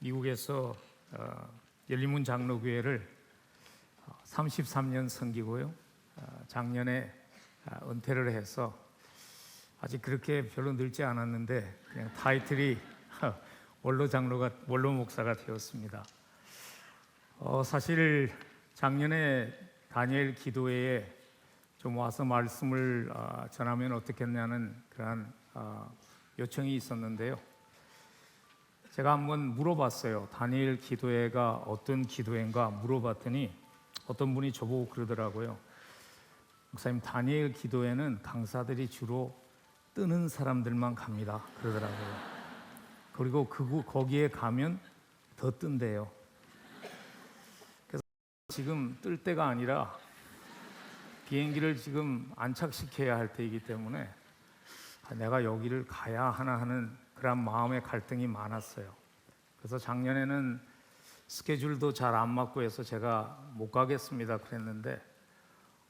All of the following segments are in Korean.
미국에서 열린문 장로교회를 33년 섬기고요. 작년에 은퇴를 해서 아직 그렇게 별로 늙지 않았는데 그냥 타이틀이 원로 목사가 되었습니다. 사실 작년에 다니엘 기도회에 좀 와서 말씀을 전하면 어떻겠냐는 그런 요청이 있었는데요. 제가 한번 물어봤어요. 다니엘 기도회가 어떤 기도회인가 물어봤더니 어떤 분이 저보고 그러더라고요. 목사님, 다니엘 기도회는 강사들이 주로 뜨는 사람들만 갑니다 그러더라고요. 그리고 거기에 가면 더 뜬대요. 그래서 지금 뜰 때가 아니라 비행기를 지금 안착시켜야 할 때이기 때문에 내가 여기를 가야 하나 하는 그런 마음의 갈등이 많았어요. 그래서 작년에는 스케줄도 잘 안 맞고 해서 제가 못 가겠습니다 그랬는데,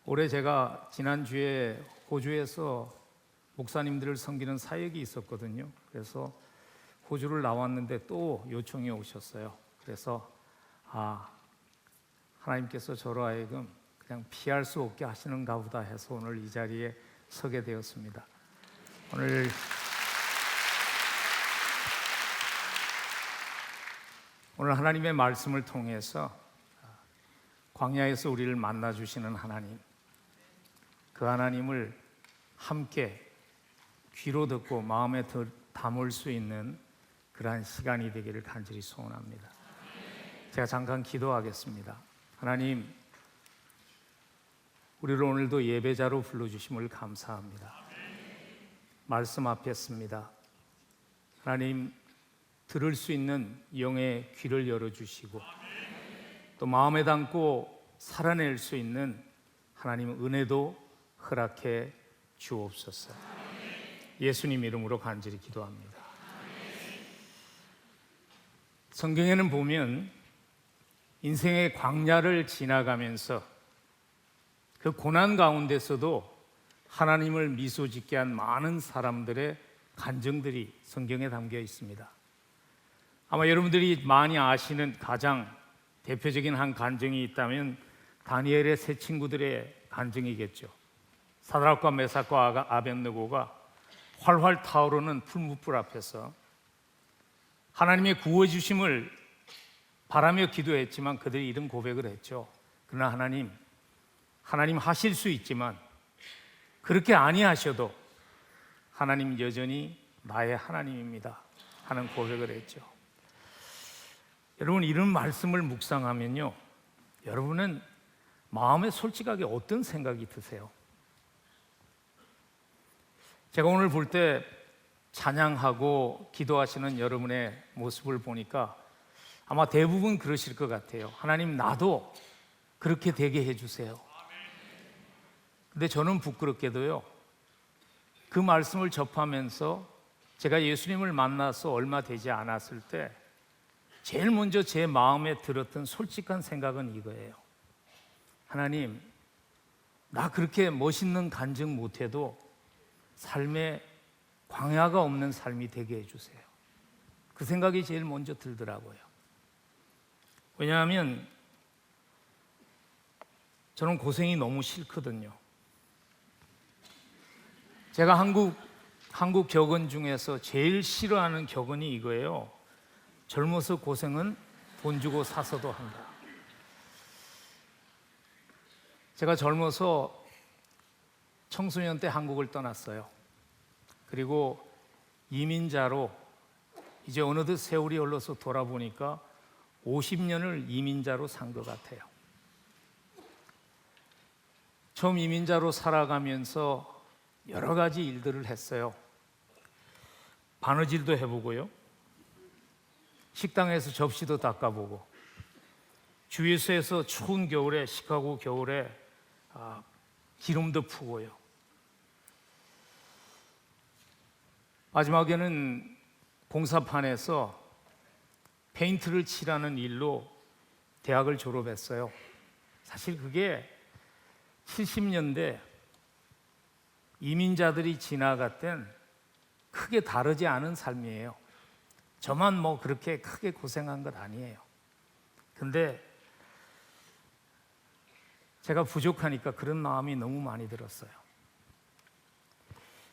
올해 제가 지난주에 호주에서 목사님들을 섬기는 사역이 있었거든요. 그래서 호주를 나왔는데 또 요청이 오셨어요. 그래서 하나님께서 저로 하여금 그냥 피할 수 없게 하시는가 보다 해서 오늘 이 자리에 서게 되었습니다. 오늘 하나님의 말씀을 통해서 광야에서 우리를 만나주시는 하나님, 그 하나님을 함께 귀로 듣고 마음에 담을 수 있는 그러한 시간이 되기를 간절히 소원합니다. 제가 잠깐 기도하겠습니다. 하나님, 우리를 오늘도 예배자로 불러주심을 감사합니다. 말씀 앞에 습니다. 하나님, 들을 수 있는 영의 귀를 열어주시고 또 마음에 담고 살아낼 수 있는 하나님 은혜도 허락해 주옵소서. 예수님 이름으로 간절히 기도합니다. 성경에는 보면 인생의 광야를 지나가면서 그 고난 가운데서도 하나님을 미소 짓게 한 많은 사람들의 간증들이 성경에 담겨 있습니다. 아마 여러분들이 많이 아시는 가장 대표적인 한 간증이 있다면 다니엘의 세 친구들의 간증이겠죠. 사드락과 메삭과 아벳느고가 활활 타오르는 풀무불 앞에서 하나님의 구워주심을 바라며 기도했지만 그들이 이런 고백을 했죠. 그러나 하나님 하실 수 있지만 그렇게 아니하셔도 하나님 여전히 나의 하나님입니다 하는 고백을 했죠. 여러분, 이런 말씀을 묵상하면요, 여러분은 마음에 솔직하게 어떤 생각이 드세요? 제가 오늘 볼 때 찬양하고 기도하시는 여러분의 모습을 보니까 아마 대부분 그러실 것 같아요. 하나님, 나도 그렇게 되게 해주세요. 근데 저는 부끄럽게도요, 그 말씀을 접하면서 제가 예수님을 만나서 얼마 되지 않았을 때 제일 먼저 제 마음에 들었던 솔직한 생각은 이거예요. 하나님, 나 그렇게 멋있는 간증 못해도 삶에 광야가 없는 삶이 되게 해주세요. 그 생각이 제일 먼저 들더라고요. 왜냐하면 저는 고생이 너무 싫거든요. 제가 한국 격언 중에서 제일 싫어하는 격언이 이거예요. 젊어서 고생은 돈 주고 사서도 한다. 제가 젊어서 청소년 때 한국을 떠났어요. 그리고 이민자로 이제 어느덧 세월이 흘러서 돌아보니까 50년을 이민자로 산 것 같아요. 처음 이민자로 살아가면서 여러 가지 일들을 했어요. 바느질도 해보고요, 식당에서 접시도 닦아보고, 주유소에서 추운 겨울에, 시카고 겨울에 기름도 푸고요. 마지막에는 공사판에서 페인트를 칠하는 일로 대학을 졸업했어요. 사실 그게 70년대 이민자들이 지나갔던 크게 다르지 않은 삶이에요. 저만 뭐 그렇게 크게 고생한 것 아니에요. 근데 제가 부족하니까 그런 마음이 너무 많이 들었어요.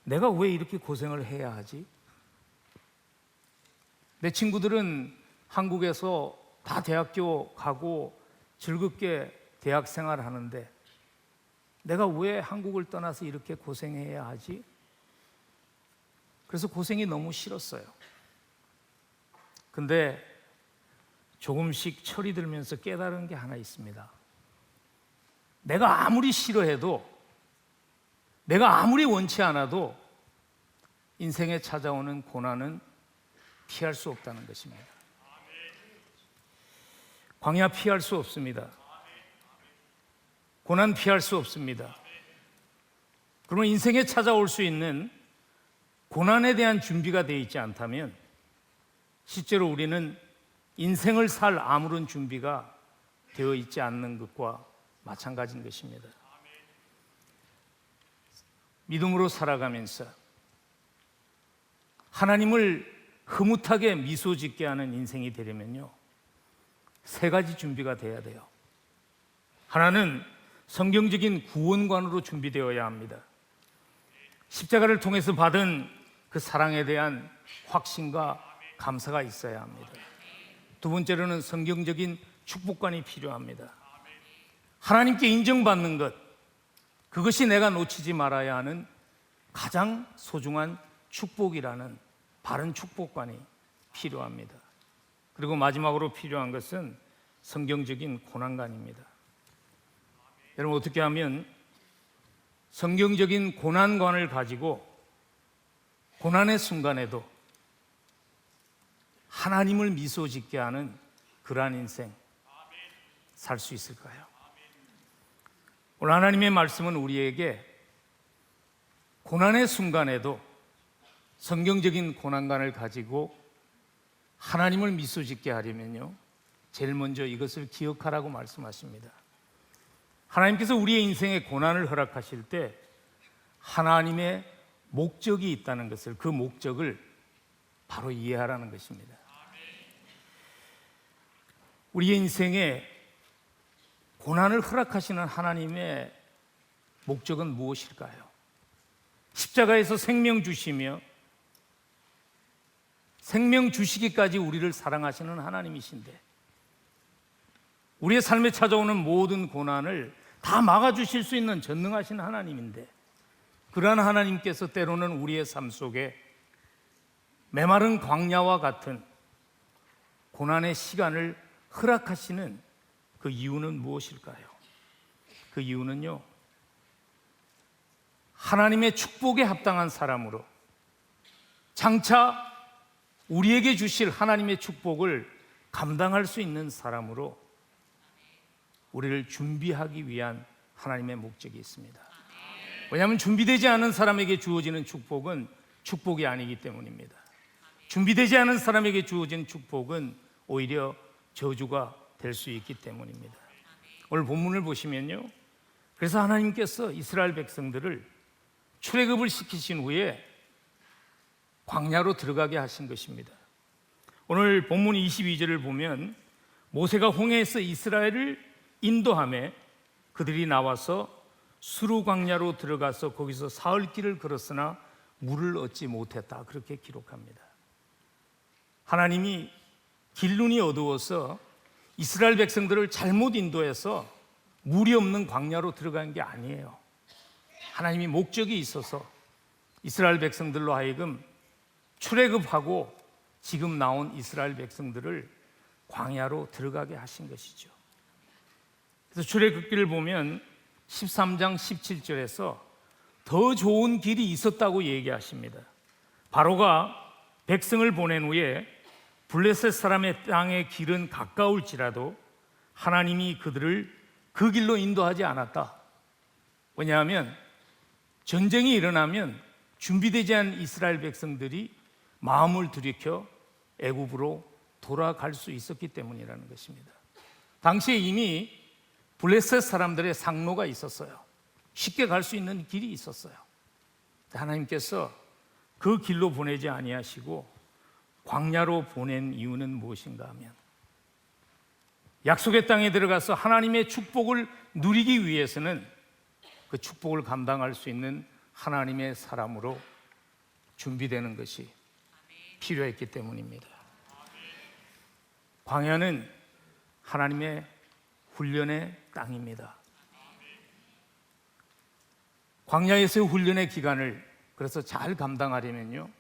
내가 왜 이렇게 고생을 해야 하지? 내 친구들은 한국에서 다 대학교 가고 즐겁게 대학 생활을 하는데 내가 왜 한국을 떠나서 이렇게 고생해야 하지? 그래서 고생이 너무 싫었어요. 근데 조금씩 철이 들면서 깨달은 게 하나 있습니다. 내가 아무리 싫어해도, 내가 아무리 원치 않아도 인생에 찾아오는 고난은 피할 수 없다는 것입니다. 광야 피할 수 없습니다. 고난 피할 수 없습니다. 그러면 인생에 찾아올 수 있는 고난에 대한 준비가 되어 있지 않다면 실제로 우리는 인생을 살 아무런 준비가 되어 있지 않는 것과 마찬가지인 것입니다. 믿음으로 살아가면서 하나님을 흐뭇하게 미소 짓게 하는 인생이 되려면요, 세 가지 준비가 돼야 돼요. 하나는 성경적인 구원관으로 준비되어야 합니다. 십자가를 통해서 받은 그 사랑에 대한 확신과 감사가 있어야 합니다. 두 번째로는 성경적인 축복관이 필요합니다. 하나님께 인정받는 것, 그것이 내가 놓치지 말아야 하는 가장 소중한 축복이라는 바른 축복관이 필요합니다. 그리고 마지막으로 필요한 것은 성경적인 고난관입니다. 여러분, 어떻게 하면 성경적인 고난관을 가지고 고난의 순간에도 하나님을 미소 짓게 하는 그러한 인생 살 수 있을까요? 오늘 하나님의 말씀은 우리에게 고난의 순간에도 성경적인 고난관을 가지고 하나님을 미소 짓게 하려면요, 제일 먼저 이것을 기억하라고 말씀하십니다. 하나님께서 우리의 인생에 고난을 허락하실 때 하나님의 목적이 있다는 것을, 그 목적을 바로 이해하라는 것입니다. 우리의 인생에 고난을 허락하시는 하나님의 목적은 무엇일까요? 십자가에서 생명 주시며 생명 주시기까지 우리를 사랑하시는 하나님이신데 우리의 삶에 찾아오는 모든 고난을 다 막아주실 수 있는 전능하신 하나님인데, 그러한 하나님께서 때로는 우리의 삶 속에 메마른 광야와 같은 고난의 시간을 허락하시는 그 이유는 무엇일까요? 그 이유는요, 하나님의 축복에 합당한 사람으로, 장차 우리에게 주실 하나님의 축복을 감당할 수 있는 사람으로 우리를 준비하기 위한 하나님의 목적이 있습니다. 왜냐하면 준비되지 않은 사람에게 주어지는 축복은 축복이 아니기 때문입니다. 준비되지 않은 사람에게 주어진 축복은 오히려 저주가 될 수 있기 때문입니다. 오늘 본문을 보시면요, 그래서 하나님께서 이스라엘 백성들을 출애굽을 시키신 후에 광야로 들어가게 하신 것입니다. 오늘 본문 22절을 보면 모세가 홍해에서 이스라엘을 인도하며 그들이 나와서 수르 광야로 들어가서 거기서 사흘 길을 걸었으나 물을 얻지 못했다, 그렇게 기록합니다. 하나님이 길눈이 어두워서 이스라엘 백성들을 잘못 인도해서 물이 없는 광야로 들어간 게 아니에요. 하나님이 목적이 있어서 이스라엘 백성들로 하여금 출애굽하고 지금 나온 이스라엘 백성들을 광야로 들어가게 하신 것이죠. 그래서 출애굽기를 보면 13장 17절에서 더 좋은 길이 있었다고 얘기하십니다. 바로가 백성을 보낸 후에 블레셋 사람의 땅의 길은 가까울지라도 하나님이 그들을 그 길로 인도하지 않았다. 왜냐하면 전쟁이 일어나면 준비되지 않은 이스라엘 백성들이 마음을 들이켜 애굽으로 돌아갈 수 있었기 때문이라는 것입니다. 당시에 이미 블레셋 사람들의 상로가 있었어요. 쉽게 갈 수 있는 길이 있었어요. 하나님께서 그 길로 보내지 아니하시고 광야로 보낸 이유는 무엇인가 하면 약속의 땅에 들어가서 하나님의 축복을 누리기 위해서는 그 축복을 감당할 수 있는 하나님의 사람으로 준비되는 것이 필요했기 때문입니다. 광야는 하나님의 훈련의 땅입니다. 광야에서의 훈련의 기간을 그래서 잘 감당하려면요,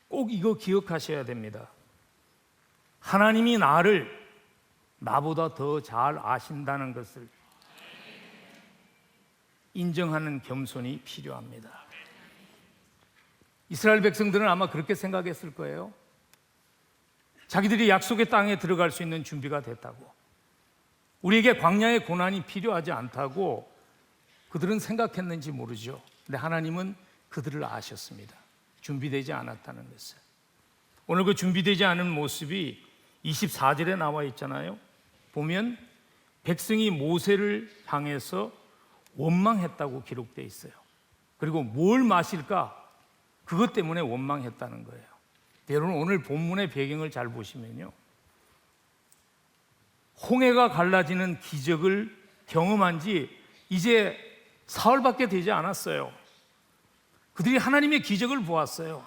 꼭 이거 기억하셔야 됩니다. 하나님이 나를 나보다 더 잘 아신다는 것을 인정하는 겸손이 필요합니다. 이스라엘 백성들은 아마 그렇게 생각했을 거예요. 자기들이 약속의 땅에 들어갈 수 있는 준비가 됐다고, 우리에게 광야의 고난이 필요하지 않다고 그들은 생각했는지 모르죠. 근데 하나님은 그들을 아셨습니다. 준비되지 않았다는 것을. 오늘 그 준비되지 않은 모습이 24절에 나와 있잖아요. 보면 백성이 모세를 향해서 원망했다고 기록되어 있어요. 그리고 뭘 마실까? 그것 때문에 원망했다는 거예요. 여러분, 오늘 본문의 배경을 잘 보시면요, 홍해가 갈라지는 기적을 경험한 지 이제 사흘밖에 되지 않았어요. 그들이 하나님의 기적을 보았어요.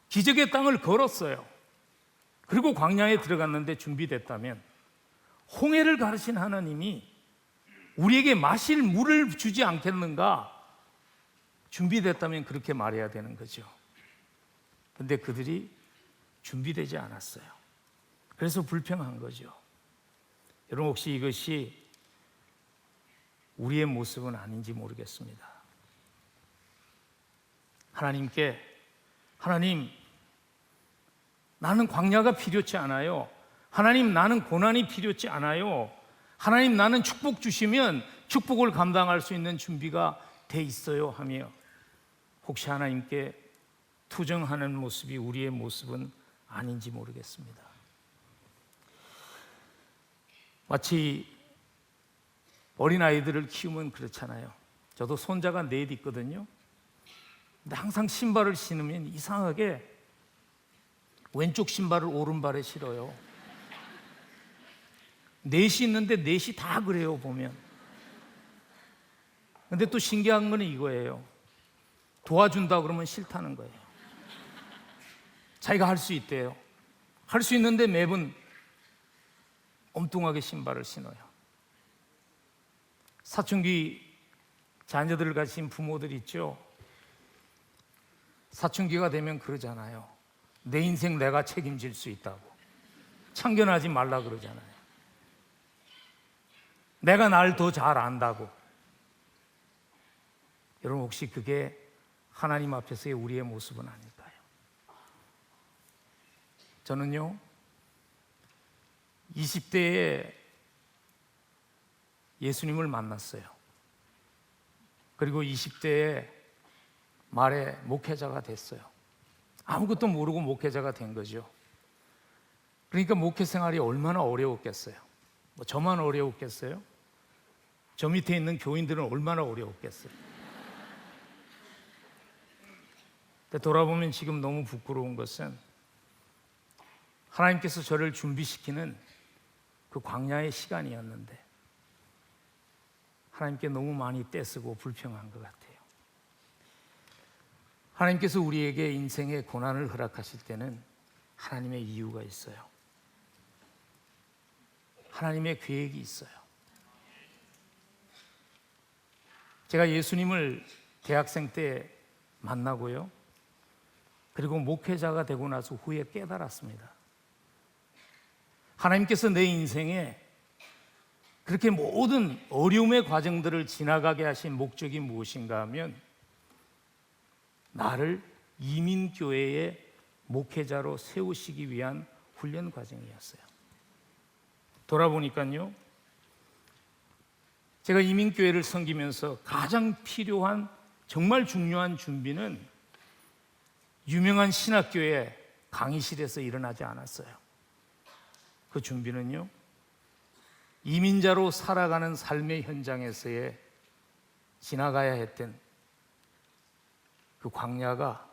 기적의 땅을 걸었어요. 그리고 광야에 들어갔는데 준비됐다면, 홍해를 가르신 하나님이 우리에게 마실 물을 주지 않겠는가? 준비됐다면 그렇게 말해야 되는 거죠. 근데 그들이 준비되지 않았어요. 그래서 불평한 거죠. 여러분, 혹시 이것이 우리의 모습은 아닌지 모르겠습니다. 하나님께, 하나님, 나는 광야가 필요치 않아요. 하나님, 나는 고난이 필요치 않아요. 하나님, 나는 축복 주시면 축복을 감당할 수 있는 준비가 돼 있어요 하며, 혹시 하나님께 투정하는 모습이 우리의 모습은 아닌지 모르겠습니다. 마치 어린아이들을 키우면 그렇잖아요. 저도 손자가 넷 있거든요. 근데 항상 신발을 신으면 이상하게 왼쪽 신발을 오른발에 신어요. 넷이 있는데 넷이 다 그래요, 보면. 근데 또 신기한 건 이거예요. 도와준다 그러면 싫다는 거예요. 자기가 할 수 있대요. 할 수 있는데 매번 엉뚱하게 신발을 신어요. 사춘기 자녀들을 가진 부모들 있죠. 사춘기가 되면 그러잖아요. 내 인생 내가 책임질 수 있다고. 참견하지 말라 그러잖아요. 내가 날 더 잘 안다고. 여러분, 혹시 그게 하나님 앞에서의 우리의 모습은 아닐까요? 저는요, 20대에 예수님을 만났어요. 그리고 20대에 말에 목회자가 됐어요. 아무것도 모르고 목회자가 된 거죠. 그러니까 목회 생활이 얼마나 어려웠겠어요. 뭐 저만 어려웠겠어요? 저 밑에 있는 교인들은 얼마나 어려웠겠어요. 근데 돌아보면 지금 너무 부끄러운 것은, 하나님께서 저를 준비시키는 그 광야의 시간이었는데 하나님께 너무 많이 떼쓰고 불평한 것 같아요. 하나님께서 우리에게 인생의 고난을 허락하실 때는 하나님의 이유가 있어요. 하나님의 계획이 있어요. 제가 예수님을 대학생 때 만나고요, 그리고 목회자가 되고 나서 후에 깨달았습니다. 하나님께서 내 인생에 그렇게 모든 어려움의 과정들을 지나가게 하신 목적이 무엇인가 하면, 나를 이민교회의 목회자로 세우시기 위한 훈련 과정이었어요. 돌아보니까요, 제가 이민교회를 섬기면서 가장 필요한, 정말 중요한 준비는 유명한 신학교의 강의실에서 일어나지 않았어요. 그 준비는요, 이민자로 살아가는 삶의 현장에서의 지나가야 했던 그 광야가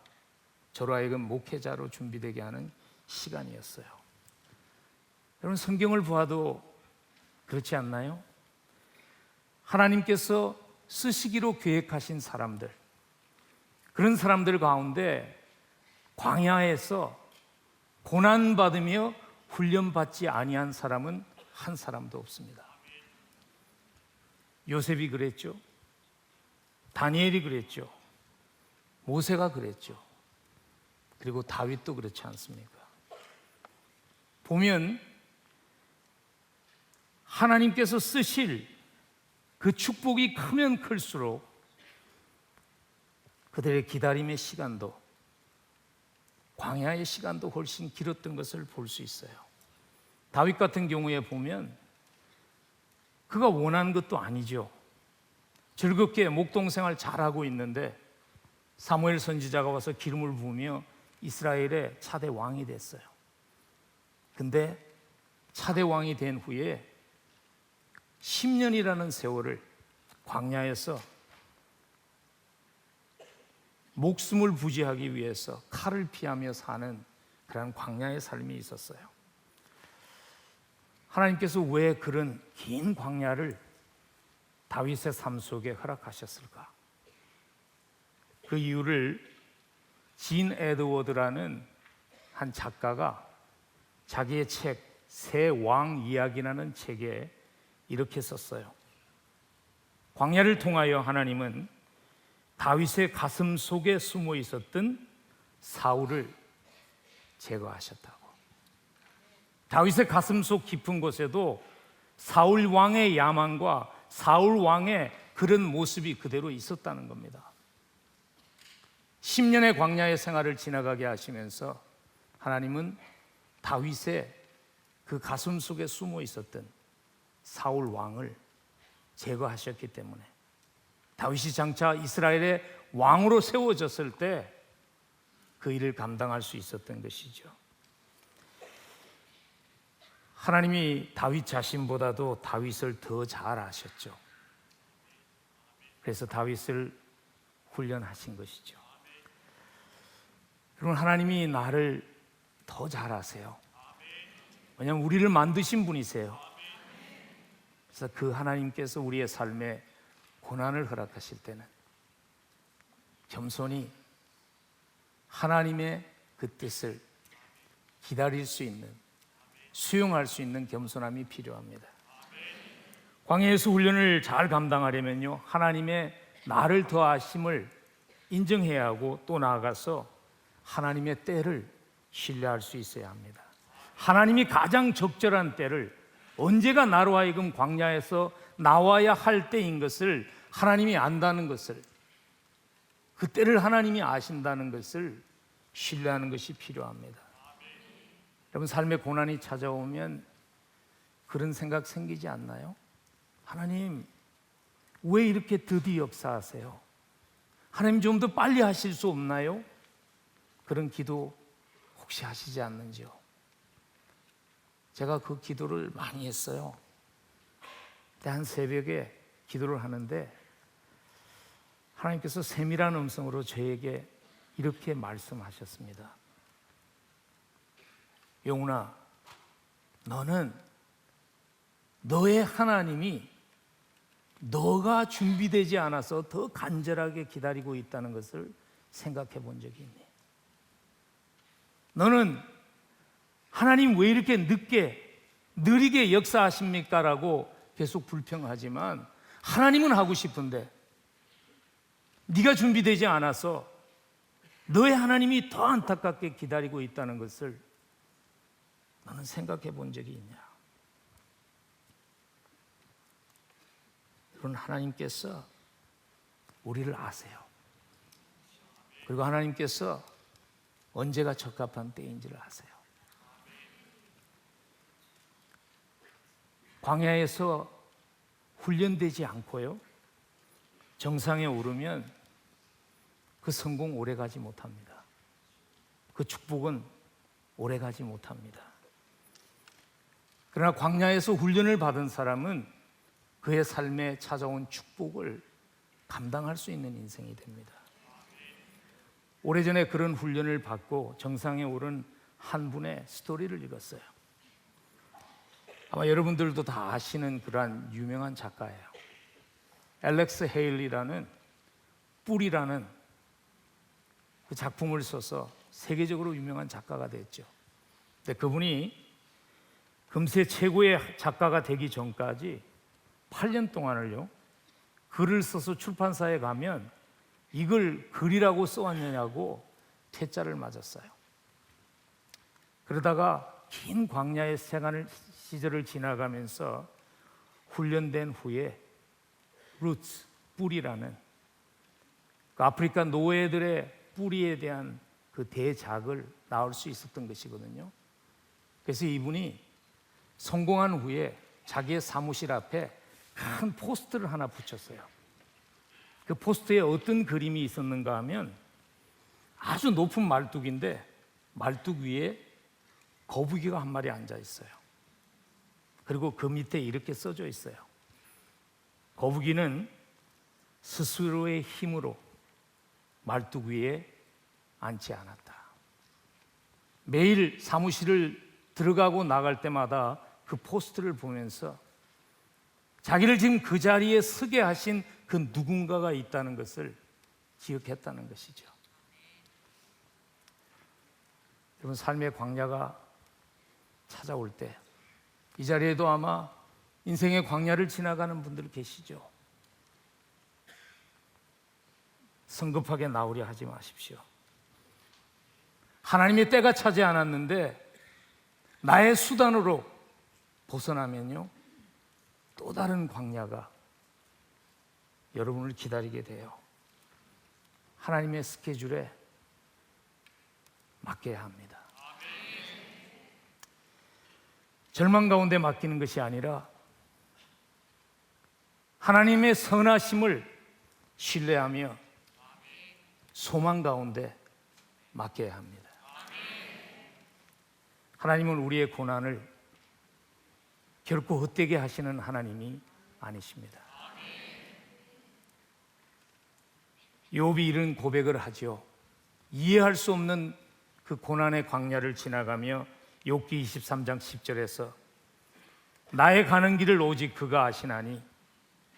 저로 하여금 목회자로 준비되게 하는 시간이었어요. 여러분, 성경을 보아도 그렇지 않나요? 하나님께서 쓰시기로 계획하신 사람들, 그런 사람들 가운데 광야에서 고난받으며 훈련받지 아니한 사람은 한 사람도 없습니다. 요셉이 그랬죠. 다니엘이 그랬죠. 모세가 그랬죠. 그리고 다윗도 그렇지 않습니까? 보면 하나님께서 쓰실 그 축복이 크면 클수록 그들의 기다림의 시간도, 광야의 시간도 훨씬 길었던 것을 볼 수 있어요. 다윗 같은 경우에 보면 그가 원하는 것도 아니죠. 즐겁게 목동생활 잘하고 있는데 사무엘 선지자가 와서 기름을 부으며 이스라엘의 차대 왕이 됐어요. 근데 차대 왕이 된 후에 10년이라는 세월을 광야에서 목숨을 부지하기 위해서 칼을 피하며 사는 그런 광야의 삶이 있었어요. 하나님께서 왜 그런 긴 광야를 다윗의 삶 속에 허락하셨을까? 그 이유를 진 에드워드라는 한 작가가 자기의 책 새 왕 이야기라는 책에 이렇게 썼어요. 광야를 통하여 하나님은 다윗의 가슴 속에 숨어 있었던 사울을 제거하셨다고. 다윗의 가슴 속 깊은 곳에도 사울 왕의 야망과 사울 왕의 그런 모습이 그대로 있었다는 겁니다. 10년의 광야의 생활을 지나가게 하시면서 하나님은 다윗의 그 가슴 속에 숨어 있었던 사울 왕을 제거하셨기 때문에 다윗이 장차 이스라엘의 왕으로 세워졌을 때 그 일을 감당할 수 있었던 것이죠. 하나님이 다윗 자신보다도 다윗을 더 잘 아셨죠. 그래서 다윗을 훈련하신 것이죠. 그러면 하나님이 나를 더 잘 아세요. 왜냐하면 우리를 만드신 분이세요. 그래서 그 하나님께서 우리의 삶에 고난을 허락하실 때는 겸손히 하나님의 그 뜻을 기다릴 수 있는, 수용할 수 있는 겸손함이 필요합니다. 광야에서 훈련을 잘 감당하려면요, 하나님의 나를 더 아심을 인정해야 하고 또 나아가서 하나님의 때를 신뢰할 수 있어야 합니다. 하나님이 가장 적절한 때를, 언제가 나로 하여금 광야에서 나와야 할 때인 것을 하나님이 안다는 것을, 그 때를 하나님이 아신다는 것을 신뢰하는 것이 필요합니다. 여러분, 삶의 고난이 찾아오면 그런 생각 생기지 않나요? 하나님, 왜 이렇게 더디 역사하세요? 하나님, 좀 더 빨리 하실 수 없나요? 그런 기도 혹시 하시지 않는지요? 제가 그 기도를 많이 했어요. 한 새벽에 기도를 하는데 하나님께서 세밀한 음성으로 저에게 이렇게 말씀하셨습니다. 영훈아, 너는 너의 하나님이 너가 준비되지 않아서 더 간절하게 기다리고 있다는 것을 생각해 본 적이 있니? 너는 하나님 왜 이렇게 늦게, 느리게 역사하십니까? 라고 계속 불평하지만 하나님은 하고 싶은데 네가 준비되지 않아서 너의 하나님이 더 안타깝게 기다리고 있다는 것을 너는 생각해 본 적이 있냐? 그런 하나님께서 우리를 아세요. 그리고 하나님께서 언제가 적합한 때인지를 아세요. 광야에서 훈련되지 않고요, 정상에 오르면 그 성공 오래 가지 못합니다. 그 축복은 오래 가지 못합니다. 그러나 광야에서 훈련을 받은 사람은 그의 삶에 찾아온 축복을 감당할 수 있는 인생이 됩니다. 오래전에 그런 훈련을 받고 정상에 오른 한 분의 스토리를 읽었어요. 아마 여러분들도 다 아시는 그러한 유명한 작가예요. 앨렉스 헤일리라는 뿔이라는 그 작품을 써서 세계적으로 유명한 작가가 됐죠. 근데 그분이 금세 최고의 작가가 되기 전까지 8년 동안을요, 글을 써서 출판사에 가면 이걸 글이라고 써왔느냐고 퇴짜를 맞았어요. 그러다가 긴 광야의 시절을 지나가면서 훈련된 후에 루츠, 뿔이라는 그 아프리카 노예들의 뿌리에 대한 그 대작을 낳을 수 있었던 것이거든요. 그래서 이분이 성공한 후에 자기의 사무실 앞에 큰 포스터를 하나 붙였어요. 그 포스터에 어떤 그림이 있었는가 하면 아주 높은 말뚝인데 말뚝 위에 거북이가 한 마리 앉아 있어요. 그리고 그 밑에 이렇게 써져 있어요. 거북이는 스스로의 힘으로 말뚝 위에 앉지 않았다. 매일 사무실을 들어가고 나갈 때마다 그 포스트를 보면서 자기를 지금 그 자리에 서게 하신 그 누군가가 있다는 것을 기억했다는 것이죠. 여러분, 삶의 광야가 찾아올 때 이 자리에도 아마 인생의 광야를 지나가는 분들 계시죠. 성급하게 나오려 하지 마십시오. 하나님의 때가 차지 않았는데 나의 수단으로 벗어나면요, 또 다른 광야가 여러분을 기다리게 돼요. 하나님의 스케줄에 맡겨야 합니다. 절망 가운데 맡기는 것이 아니라 하나님의 선하심을 신뢰하며 소망 가운데 맡겨야 합니다. 하나님은 우리의 고난을 결코 헛되게 하시는 하나님이 아니십니다. 욥이 이런 고백을 하죠. 이해할 수 없는 그 고난의 광야를 지나가며 욥기 23장 10절에서 나의 가는 길을 오직 그가 아시나니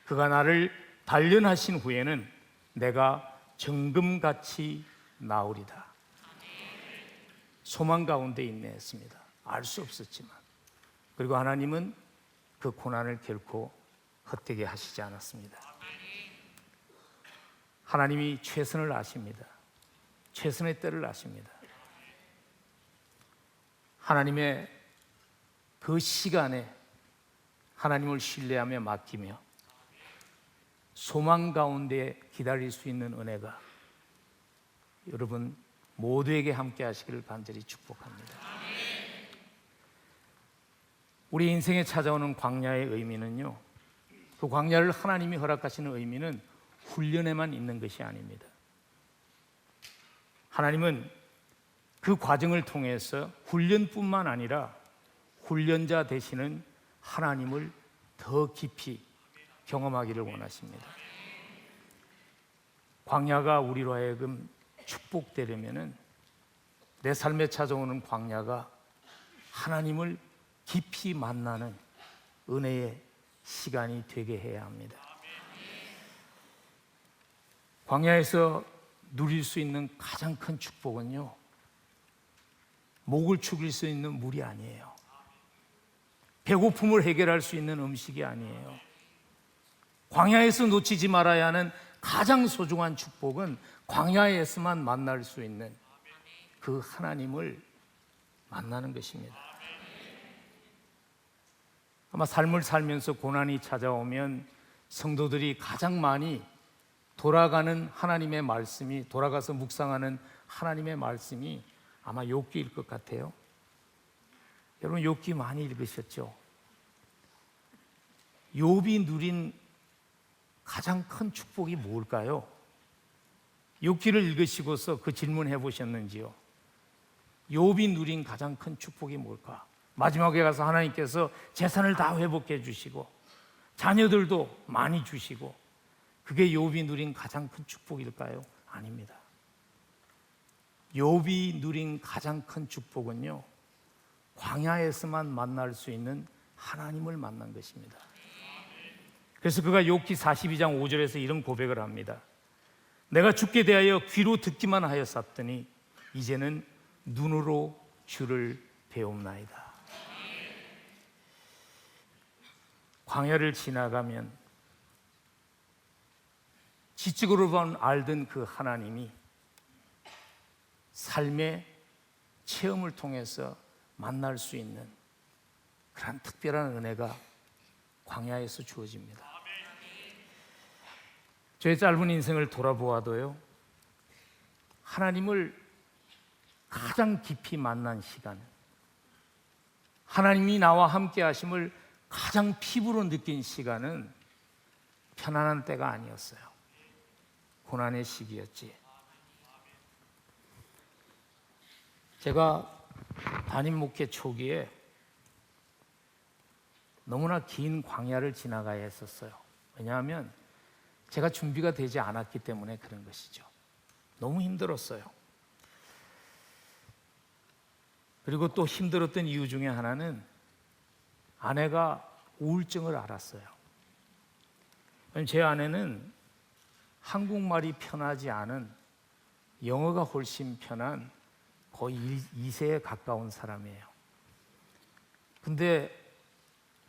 그가 나를 단련하신 후에는 내가 정금같이 나으리다. 소망 가운데 인내했습니다. 알 수 없었지만. 그리고 하나님은 그 고난을 결코 헛되게 하시지 않았습니다. 하나님이 최선을 아십니다. 최선의 때를 아십니다. 하나님의 그 시간에 하나님을 신뢰하며 맡기며 소망 가운데 기다릴 수 있는 은혜가 여러분 모두에게 함께 하시기를 간절히 축복합니다. 우리 인생에 찾아오는 광야의 의미는요, 그 광야를 하나님이 허락하시는 의미는 훈련에만 있는 것이 아닙니다. 하나님은 그 과정을 통해서 훈련뿐만 아니라 훈련자 되시는 하나님을 더 깊이 경험하기를 원하십니다. 광야가 우리로 하여금 축복되려면은 내 삶에 찾아오는 광야가 하나님을 깊이 만나는 은혜의 시간이 되게 해야 합니다. 광야에서 누릴 수 있는 가장 큰 축복은요, 목을 축일 수 있는 물이 아니에요. 배고픔을 해결할 수 있는 음식이 아니에요. 광야에서 놓치지 말아야 하는 가장 소중한 축복은 광야에서만 만날 수 있는 그 하나님을 만나는 것입니다. 아마 삶을 살면서 고난이 찾아오면 성도들이 가장 많이 돌아가는 하나님의 말씀이, 돌아가서 묵상하는 하나님의 말씀이 아마 욥기일 것 같아요. 여러분, 욥기 많이 읽으셨죠? 욥이 누린 가장 큰 축복이 뭘까요? 욥기를 읽으시고서 그 질문해 보셨는지요? 욥이 누린 가장 큰 축복이 뭘까? 마지막에 가서 하나님께서 재산을 다 회복해 주시고 자녀들도 많이 주시고 그게 욥이 누린 가장 큰 축복일까요? 아닙니다. 욥이 누린 가장 큰 축복은요, 광야에서만 만날 수 있는 하나님을 만난 것입니다. 그래서 그가 욥기 42장 5절에서 이런 고백을 합니다. 내가 주께 대하여 귀로 듣기만 하였었더니 이제는 눈으로 주를 배움나이다. 광야를 지나가면 지적으로만 알던 그 하나님이 삶의 체험을 통해서 만날 수 있는 그런 특별한 은혜가 광야에서 주어집니다. 저의 짧은 인생을 돌아보아도요, 하나님을 가장 깊이 만난 시간, 하나님이 나와 함께 하심을 가장 피부로 느낀 시간은 편안한 때가 아니었어요. 고난의 시기였지. 제가 담임 목회 초기에 너무나 긴 광야를 지나가야 했었어요. 왜냐하면 제가 준비가 되지 않았기 때문에 그런 것이죠. 너무 힘들었어요. 그리고 또 힘들었던 이유 중에 하나는 아내가 우울증을 앓았어요. 제 아내는 한국말이 편하지 않은, 영어가 훨씬 편한 거의 2세에 가까운 사람이에요. 근데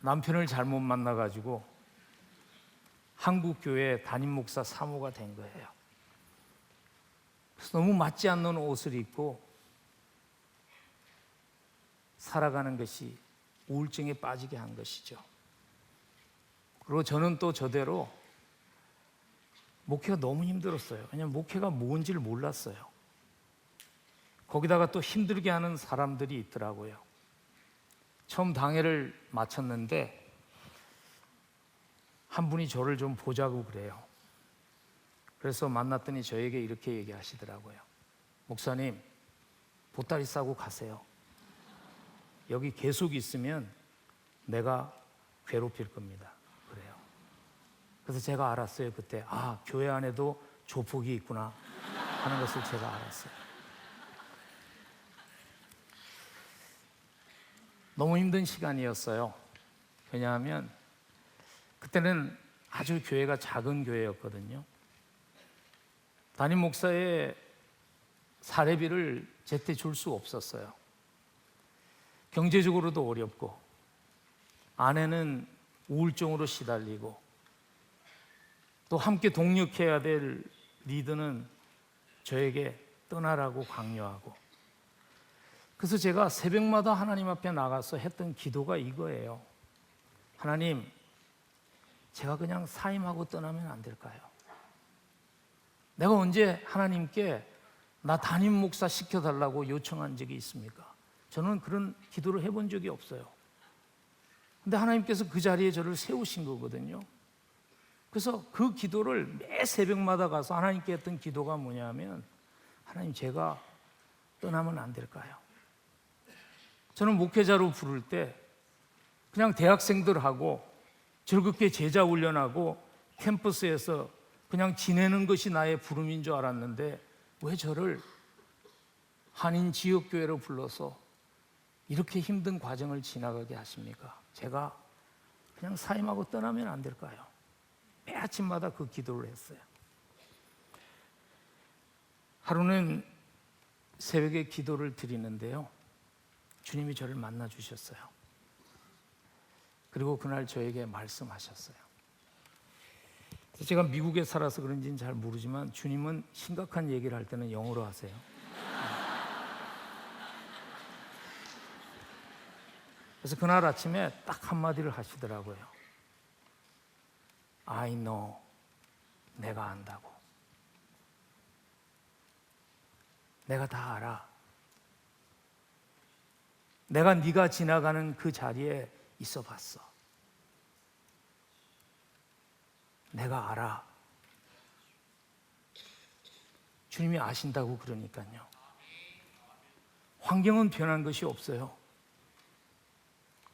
남편을 잘못 만나가지고 한국 교회 담임 목사 사모가 된 거예요. 그래서 너무 맞지 않는 옷을 입고 살아가는 것이 우울증에 빠지게 한 것이죠. 그리고 저는 또 저대로 목회가 너무 힘들었어요. 왜냐하면 목회가 뭔지를 몰랐어요. 거기다가 또 힘들게 하는 사람들이 있더라고요. 처음 당회를 마쳤는데 한 분이 저를 좀 보자고 그래요. 그래서 만났더니 저에게 이렇게 얘기하시더라고요. 목사님, 보따리 싸고 가세요. 여기 계속 있으면 내가 괴롭힐 겁니다. 그래요. 그래서 제가 알았어요. 그때 교회 안에도 조폭이 있구나 하는 것을 제가 알았어요. 너무 힘든 시간이었어요. 왜냐하면 그때는 아주 교회가 작은 교회였거든요. 담임 목사의 사례비를 제때 줄 수 없었어요. 경제적으로도 어렵고, 아내는 우울증으로 시달리고, 또 함께 동력해야 될 리더는 저에게 떠나라고 강요하고. 그래서 제가 새벽마다 하나님 앞에 나가서 했던 기도가 이거예요. 하나님, 제가 그냥 사임하고 떠나면 안 될까요? 내가 언제 하나님께 나 담임 목사 시켜달라고 요청한 적이 있습니까? 저는 그런 기도를 해본 적이 없어요. 근데 하나님께서 그 자리에 저를 세우신 거거든요. 그래서 그 기도를 매 새벽마다 가서 하나님께 했던 기도가 뭐냐면, 하나님, 제가 떠나면 안 될까요? 저는 목회자로 부를 때 그냥 대학생들하고 즐겁게 제자 훈련하고 캠퍼스에서 그냥 지내는 것이 나의 부름인 줄 알았는데, 왜 저를 한인 지역교회로 불러서 이렇게 힘든 과정을 지나가게 하십니까? 제가 그냥 사임하고 떠나면 안 될까요? 매 아침마다 그 기도를 했어요. 하루는 새벽에 기도를 드리는데요, 주님이 저를 만나 주셨어요. 그리고 그날 저에게 말씀하셨어요. 제가 미국에 살아서 그런지는 잘 모르지만 주님은 심각한 얘기를 할 때는 영어로 하세요. 그래서 그날 아침에 딱 한마디를 하시더라고요. I know, 내가 안다고. 내가 다 알아. 내가 네가 지나가는 그 자리에 있어 봤어. 내가 알아. 주님이 아신다고. 그러니까요, 환경은 변한 것이 없어요.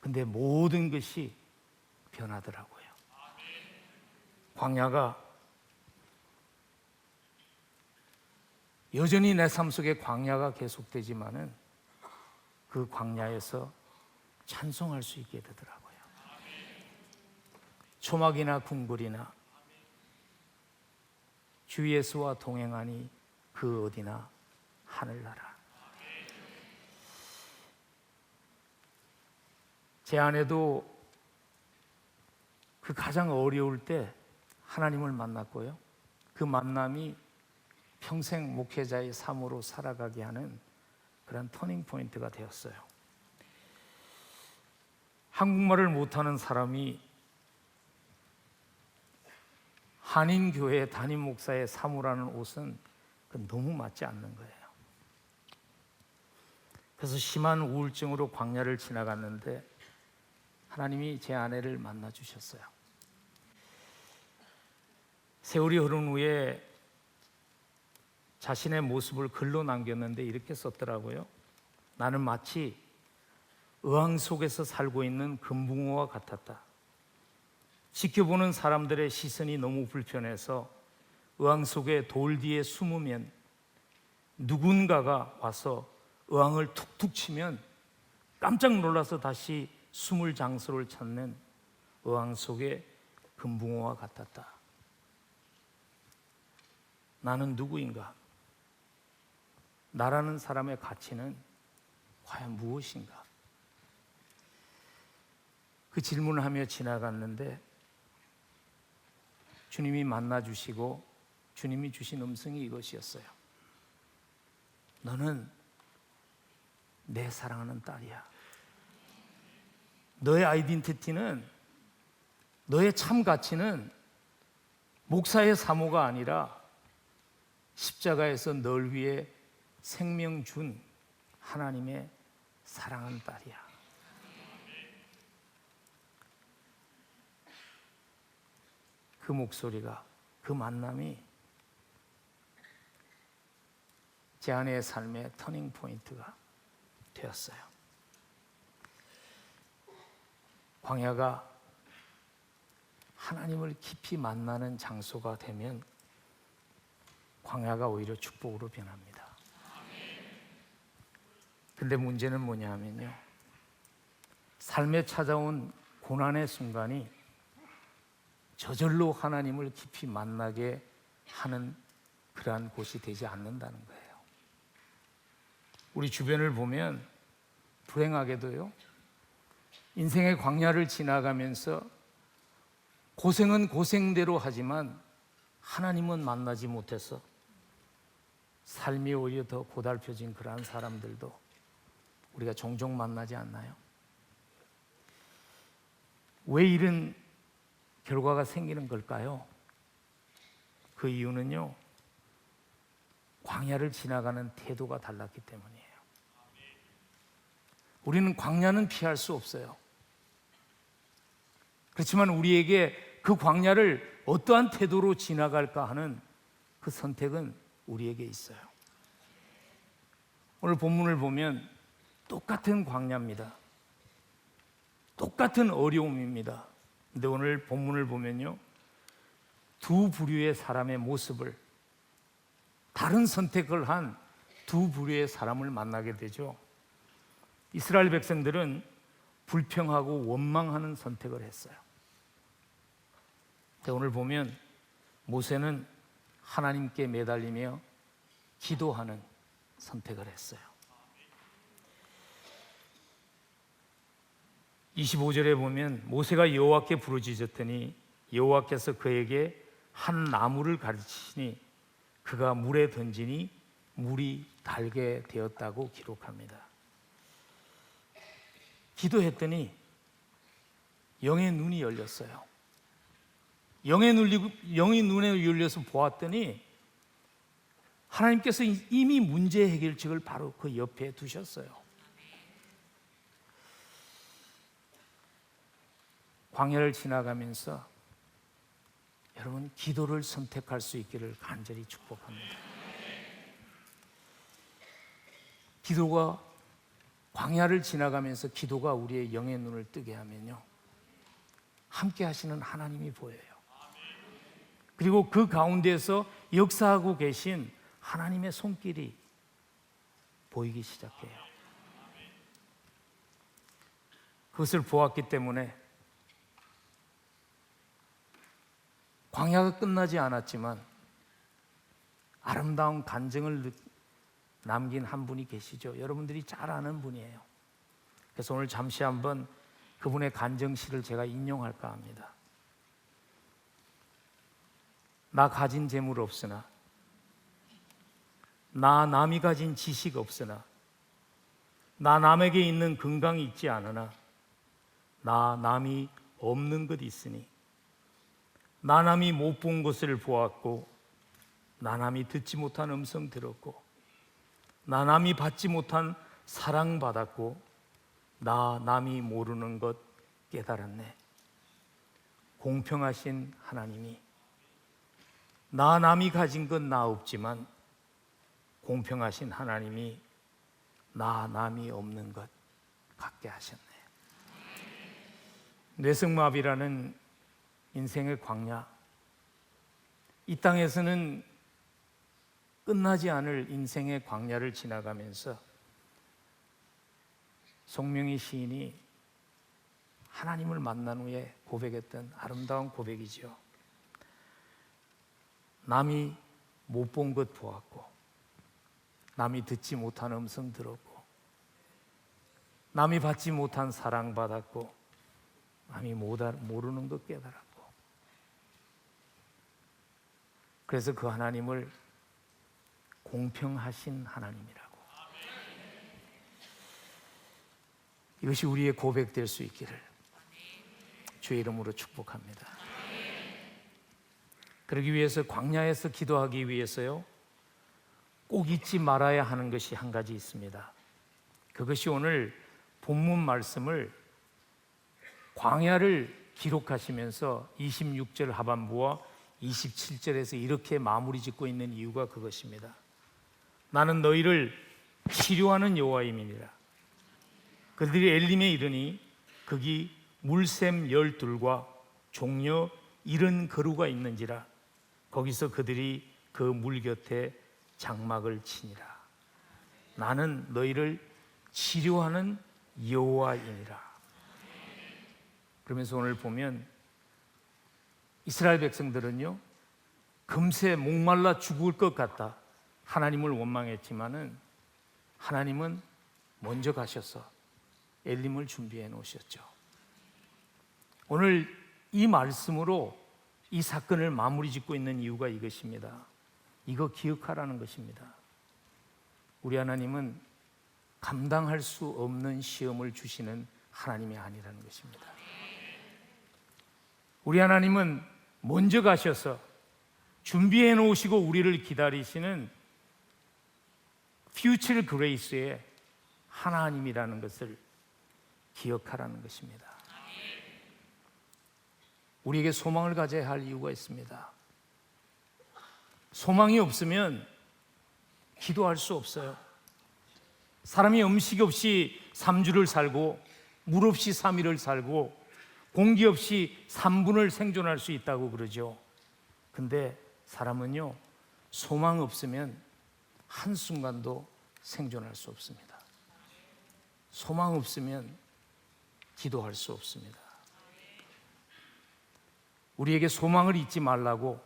근데 모든 것이 변하더라고요. 광야가 여전히 내 삶 속에 광야가 계속되지만은 그 광야에서 찬송할 수 있게 되더라고요. 초막이나 궁궐이나 주 예수와 동행하니 그 어디나 하늘나라. 제 아내도 그 가장 어려울 때 하나님을 만났고요. 그 만남이 평생 목회자의 삶으로 살아가게 하는 그런 터닝 포인트가 되었어요. 한국말을 못하는 사람이 한인교회 담임 목사의 사무라는 옷은 너무 맞지 않는 거예요. 그래서 심한 우울증으로 광야를 지나갔는데 하나님이 제 아내를 만나 주셨어요. 세월이 흐른 후에 자신의 모습을 글로 남겼는데 이렇게 썼더라고요. 나는 마치 의왕 속에서 살고 있는 금붕어와 같았다. 지켜보는 사람들의 시선이 너무 불편해서 의왕 속에 돌 뒤에 숨으면 누군가가 와서 의왕을 툭툭 치면 깜짝 놀라서 다시 숨을 장소를 찾는 의왕 속의 금붕어와 같았다. 나는 누구인가? 나라는 사람의 가치는 과연 무엇인가? 그 질문을 하며 지나갔는데 주님이 만나주시고 주님이 주신 음성이 이것이었어요. 너는 내 사랑하는 딸이야. 너의 아이덴티티는, 너의 참 가치는 목사의 사모가 아니라 십자가에서 널 위해 생명 준 하나님의 사랑하는 딸이야. 그 목소리가, 그 만남이 제 아내의 삶의 터닝 포인트가 되었어요. 광야가 하나님을 깊이 만나는 장소가 되면 광야가 오히려 축복으로 변합니다. 근데 문제는 뭐냐 하면요, 삶에 찾아온 고난의 순간이 저절로 하나님을 깊이 만나게 하는 그러한 곳이 되지 않는다는 거예요. 우리 주변을 보면 불행하게도요, 인생의 광야를 지나가면서 고생은 고생대로 하지만 하나님은 만나지 못해서 삶이 오히려 더 고달펴진 그러한 사람들도 우리가 종종 만나지 않나요? 왜 이런 결과가 생기는 걸까요? 그 이유는요, 광야를 지나가는 태도가 달랐기 때문이에요. 우리는 광야는 피할 수 없어요. 그렇지만 우리에게 그 광야를 어떠한 태도로 지나갈까 하는 그 선택은 우리에게 있어요. 오늘 본문을 보면 똑같은 광야입니다. 똑같은 어려움입니다. 근데 오늘 본문을 보면요, 두 부류의 사람의 모습을, 다른 선택을 한 두 부류의 사람을 만나게 되죠. 이스라엘 백성들은 불평하고 원망하는 선택을 했어요. 근데 오늘 보면 모세는 하나님께 매달리며 기도하는 선택을 했어요. 25절에 보면 모세가 여호와께 부르짖었더니 여호와께서 그에게 한 나무를 가르치시니 그가 물에 던지니 물이 달게 되었다고 기록합니다. 기도했더니 영의 눈이 열렸어요. 영의 눈에 열려서 보았더니 하나님께서 이미 문제 해결책을 바로 그 옆에 두셨어요. 광야를 지나가면서 여러분, 기도를 선택할 수 있기를 간절히 축복합니다. 기도가, 광야를 지나가면서 기도가 우리의 영의 눈을 뜨게 하면요, 함께 하시는 하나님이 보여요. 그리고 그 가운데에서 역사하고 계신 하나님의 손길이 보이기 시작해요. 그것을 보았기 때문에 광야가 끝나지 않았지만 아름다운 간증을 남긴 한 분이 계시죠. 여러분들이 잘 아는 분이에요. 그래서 오늘 잠시 한번 그분의 간증시를 제가 인용할까 합니다. 나 가진 재물 없으나, 나 남이 가진 지식 없으나, 나 남에게 있는 건강이 있지 않으나, 나 남이 없는 것 있으니, 나 남이 못 본 것을 보았고, 나 남이 듣지 못한 음성 들었고, 나 남이 받지 못한 사랑 받았고, 나 남이 모르는 것 깨달았네. 공평하신 하나님이 나 남이 가진 건 나 없지만 공평하신 하나님이 나 남이 없는 것 갖게 하셨네. 뇌성마비라는 인생의 광야, 이 땅에서는 끝나지 않을 인생의 광야를 지나가면서 송명희 시인이 하나님을 만난 후에 고백했던 아름다운 고백이죠. 남이 못 본 것 보았고, 남이 듣지 못한 음성 들었고, 남이 받지 못한 사랑 받았고, 남이 모르는 것 깨달았고, 그래서 그 하나님을 공평하신 하나님이라고, 이것이 우리의 고백될 수 있기를 주의 이름으로 축복합니다. 그러기 위해서 광야에서 기도하기 위해서요, 꼭 잊지 말아야 하는 것이 한 가지 있습니다. 그것이 오늘 본문 말씀을 광야를 기록하시면서 26절 하반부와 27절에서 이렇게 마무리 짓고 있는 이유가 그것입니다. 나는 너희를 치료하는 여호와임이니라. 그들이 엘림에 이르니 거기 물샘 12과 종려 70그루가 있는지라. 거기서 그들이 그 물 곁에 장막을 치니라. 나는 너희를 치료하는 여호와이니라. 그러면서 오늘 보면 이스라엘 백성들은요, 금세 목말라 죽을 것 같다 하나님을 원망했지만은 하나님은 먼저 가셔서 엘림을 준비해 놓으셨죠. 오늘 이 말씀으로 이 사건을 마무리 짓고 있는 이유가 이것입니다. 이거 기억하라는 것입니다. 우리 하나님은 감당할 수 없는 시험을 주시는 하나님이 아니라는 것입니다. 우리 하나님은 먼저 가셔서 준비해 놓으시고 우리를 기다리시는 퓨처 그레이스의 하나님이라는 것을 기억하라는 것입니다. 우리에게 소망을 가져야 할 이유가 있습니다. 소망이 없으면 기도할 수 없어요. 사람이 음식 없이 3주를 살고 물 없이 3일을 살고 공기 없이 3분을 생존할 수 있다고 그러죠. 근데 사람은요, 소망 없으면 한순간도 생존할 수 없습니다. 소망 없으면 기도할 수 없습니다. 우리에게 소망을 잊지 말라고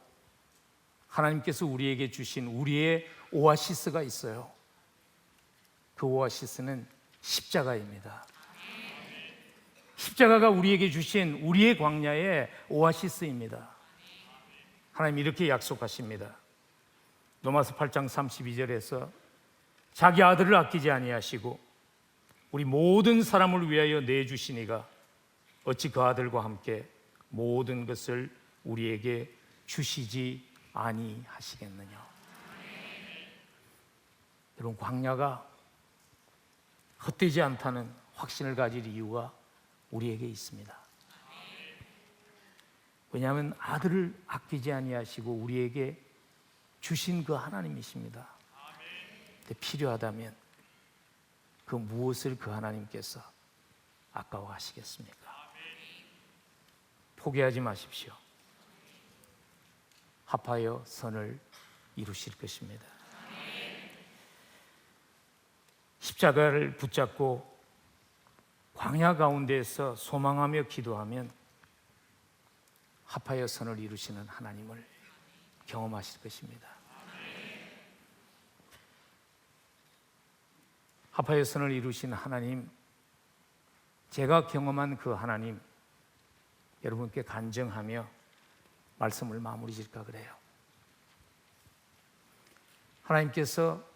하나님께서 우리에게 주신 우리의 오아시스가 있어요. 그 오아시스는 십자가입니다. 십자가가 우리에게 주신 우리의 광야의 오아시스입니다. 하나님 이렇게 약속하십니다. 로마서 8장 32절에서 자기 아들을 아끼지 아니하시고 우리 모든 사람을 위하여 내주시니가 어찌 그 아들과 함께 모든 것을 우리에게 주시지 아니하시겠느냐. 여러분, 광야가 헛되지 않다는 확신을 가질 이유가 우리에게 있습니다. 왜냐하면 아들을 아끼지 아니하시고 우리에게 주신 그 하나님이십니다. 근데 필요하다면 그 무엇을 그 하나님께서 아까워하시겠습니까? 포기하지 마십시오. 합하여 선을 이루실 것입니다. 십자가를 붙잡고 광야 가운데에서 소망하며 기도하면 합하여 선을 이루시는 하나님을 경험하실 것입니다. 합하여 선을 이루신 하나님, 제가 경험한 그 하나님, 여러분께 간증하며 말씀을 마무리 질까 그래요. 하나님께서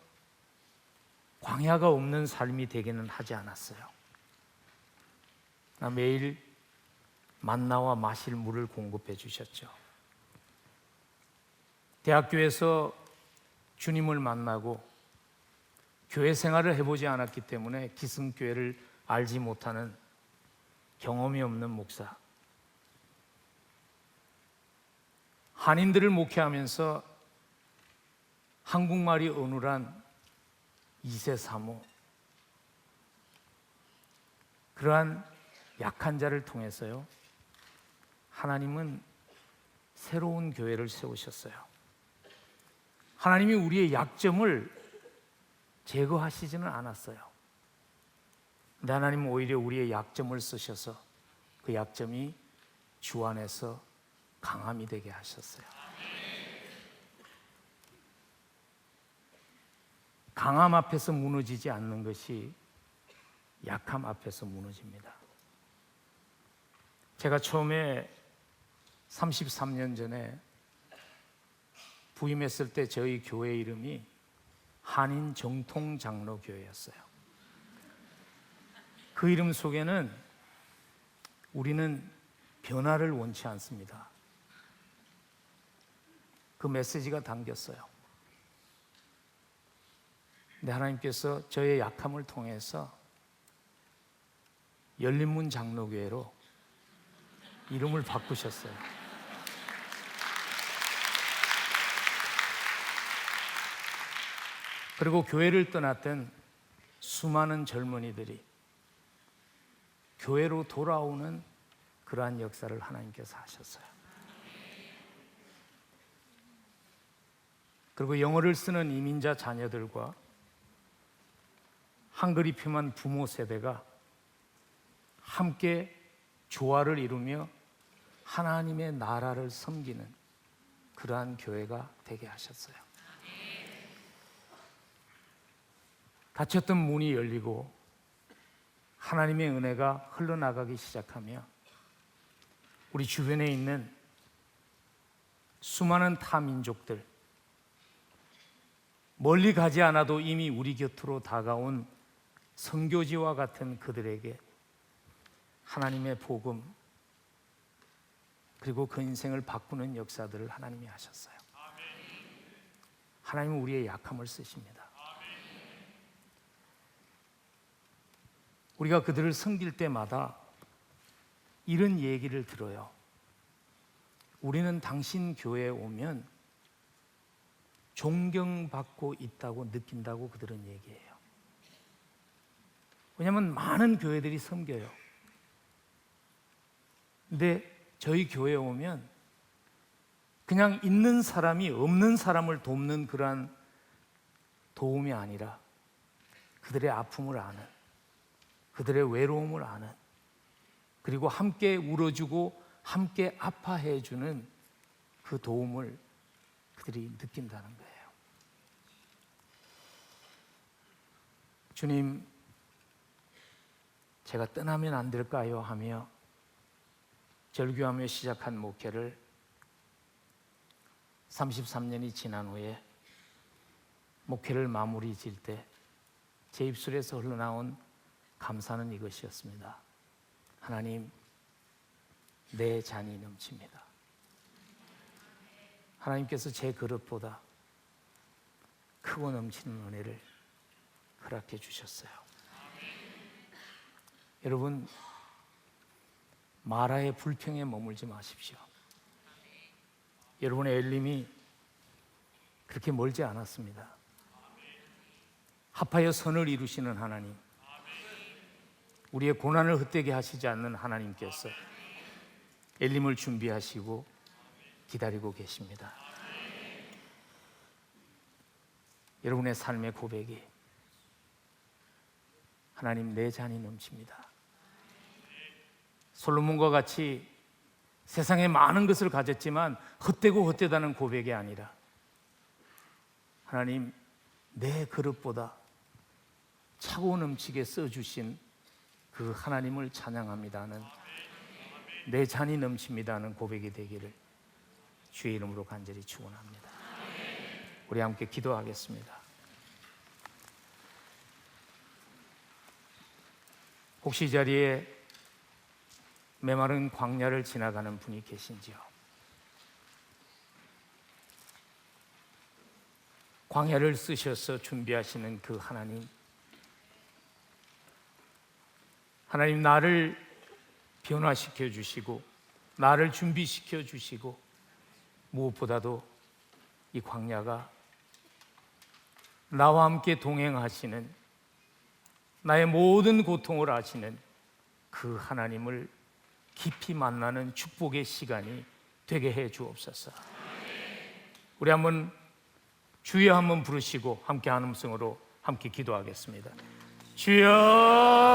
광야가 없는 삶이 되기는 하지 않았어요. 매일 만나와 마실 물을 공급해 주셨죠. 대학교에서 주님을 만나고 교회 생활을 해보지 않았기 때문에 기승교회를 알지 못하는 경험이 없는 목사, 한인들을 목회하면서 한국말이 어눌한 2세 사모, 그러한 약한 자를 통해서요, 하나님은 새로운 교회를 세우셨어요. 하나님이 우리의 약점을 제거하시지는 않았어요. 근데 하나님은 오히려 우리의 약점을 쓰셔서 그 약점이 주 안에서 강함이 되게 하셨어요. 강함 앞에서 무너지지 않는 것이 약함 앞에서 무너집니다. 제가 처음에 33년 전에 부임했을 때 저희 교회 이름이 한인 정통 장로 교회였어요. 그 이름 속에는 우리는 변화를 원치 않습니다. 그 메시지가 담겼어요. 근데 하나님께서 저의 약함을 통해서 열린문 장로교회로 이름을 바꾸셨어요. 그리고 교회를 떠났던 수많은 젊은이들이 교회로 돌아오는 그러한 역사를 하나님께서 하셨어요. 그리고 영어를 쓰는 이민자 자녀들과 한글이 표만 부모 세대가 함께 조화를 이루며 하나님의 나라를 섬기는 그러한 교회가 되게 하셨어요. 닫혔던 문이 열리고 하나님의 은혜가 흘러나가기 시작하며 우리 주변에 있는 수많은 타민족들, 멀리 가지 않아도 이미 우리 곁으로 다가온 선교지와 같은 그들에게 하나님의 복음 그리고 그 인생을 바꾸는 역사들을 하나님이 하셨어요. 하나님은 우리의 약함을 쓰십니다. 우리가 그들을 섬길 때마다 이런 얘기를 들어요. 우리는 당신 교회에 오면 존경받고 있다고 느낀다고 그들은 얘기해요. 왜냐하면 많은 교회들이 섬겨요. 근데 저희 교회에 오면 그냥 있는 사람이 없는 사람을 돕는 그러한 도움이 아니라 그들의 아픔을 아는, 그들의 외로움을 아는, 그리고 함께 울어주고 함께 아파해주는 그 도움을 그들이 느낀다는 거예요. 주님, 제가 떠나면 안 될까요? 하며 절규하며 시작한 목회를 33년이 지난 후에 목회를 마무리 질 때 제 입술에서 흘러나온 감사는 이것이었습니다. 하나님, 내 잔이 넘칩니다. 하나님께서 제 그릇보다 크고 넘치는 은혜를 허락해 주셨어요. 여러분, 마라의 불평에 머물지 마십시오. 여러분의 엘림이 그렇게 멀지 않았습니다. 합하여 선을 이루시는 하나님, 우리의 고난을 헛되게 하시지 않는 하나님께서 엘림을 준비하시고 기다리고 계십니다. 여러분의 삶의 고백이 하나님, 내 잔이 넘칩니다. 솔로몬과 같이 세상에 많은 것을 가졌지만 헛되고 헛되다는 고백이 아니라, 하나님, 내 그릇보다 차고 넘치게 써주신 그 하나님을 찬양합니다는, 내 잔이 넘칩니다는 고백이 되기를 주의 이름으로 간절히 축원합니다. 우리 함께 기도하겠습니다. 혹시 이 자리에 메마른 광야를 지나가는 분이 계신지요? 광야를 쓰셔서 준비하시는 그 하나님, 하나님, 나를 변화시켜 주시고 나를 준비시켜 주시고, 무엇보다도 이 광야가 나와 함께 동행하시는, 나의 모든 고통을 아시는 그 하나님을 깊이 만나는 축복의 시간이 되게 해 주옵소서. 우리 한번 주여 한번 부르시고 함께 한 음성으로 함께 기도하겠습니다. 주여.